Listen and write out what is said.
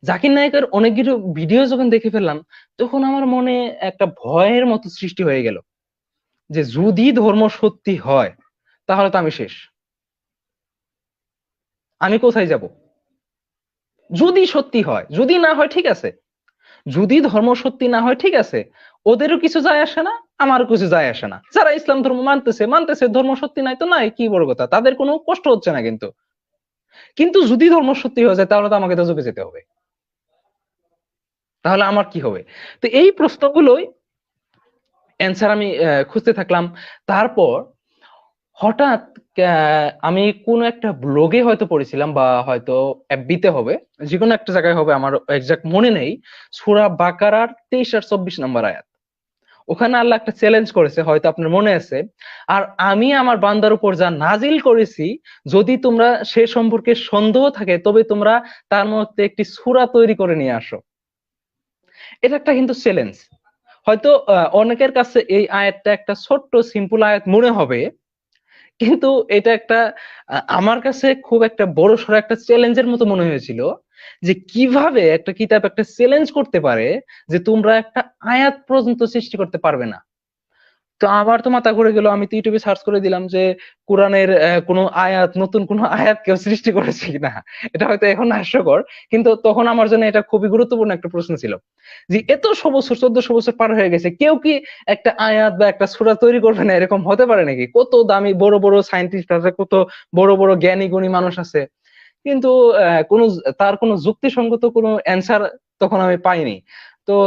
জাকির নায়কের অনেকগুলো ভিডিও যখন দেখে ফেললাম, তখন আমার মনে একটা ভয়ের মতো সৃষ্টি হয়ে গেল, যে যদি ধর্ম সত্যি হয় তাহলে তো আমি শেষ। আমি কোথায় যাব? যদি সত্যি হয়, যদি না হয় ঠিক আছে। যদি ধর্ম সত্যি না হয় ঠিক আছে, ওদেরও কিছু যায় আসে না, আমারও কিছু যায় আসে না। যারা ইসলাম ধর্ম মানতেছে মানতেছে, ধর্ম সত্যি নাই তো নাই, কি বড় কথা, তাদের কোনো কষ্ট হচ্ছে না। কিন্তু কিন্তু যদি ধর্ম সত্যি হয়ে যায় তাহলে তো আমাকে দোজখে যেতে হবে। তাহলে আমার কি হবে? তো এই প্রশ্নগুলোই অ্যান্সার আমি খুঁজতে থাকলাম। তারপর হঠাৎ আমি কোন একটা ব্লগে হয়তো পড়েছিলাম, বা হয়তো এফবিতে হবে, যে কোনো একটা জায়গায় হবে, আমার এক্সাক্ট মনে নেই। সূরা বাকারার 23 আর 24 নম্বর আয়াত, ওখানে আল্লাহ একটা চ্যালেঞ্জ করেছে, হয়তো আপনার মনে আছে। আর আমি আমার বান্দার উপর যা নাজিল করেছি, যদি তোমরা সে সম্পর্কে সন্দেহ থাকে তবে তোমরা তার মধ্যে একটি সূরা তৈরি করে নিয়ে আসো। এটা একটা কিন্তু চ্যালেঞ্জ। হয়তো অনেকের কাছে এই আয়াতটা একটা ছোট্ট সিম্পল আয়াত মনে হবে, কিন্তু এটা একটা আমার কাছে খুব একটা বড়সড় একটা চ্যালেঞ্জের মতো মনে হয়েছিল, যে কিভাবে একটা কিতাব একটা চ্যালেঞ্জ করতে পারে যে তোমরা একটা আয়াত পর্যন্ত সৃষ্টি করতে পারবে না। তো আমার তো মাথা ঘুরে গেল, আমি তো ইউটিউবে সার্চ করে দিলাম যে কোরআনের কোনো আয়াত, নতুন কোনো আয়াত কেউ সৃষ্টি করেছে কিনা। এটা হয়তো এখন হাস্যকর, কিন্তু তখন আমার জন্য এটা খুবই গুরুত্বপূর্ণ একটা প্রশ্ন ছিল, যে এতশো বছর 1400 বছর পার হয়ে গেছে, কেউ কি একটা আয়াত বা একটা সূরা তৈরি করবে না? এরকম হতে পারে নাকি? কত দামি বড় বড় সায়েন্টিস্ট আছে, কত বড় বড় জ্ঞানী গুণী মানুষ আছে, কিন্তু কোনো তার কোনো যুক্তিসঙ্গত কোনো অ্যান্সার তখন আমি পাইনি। তো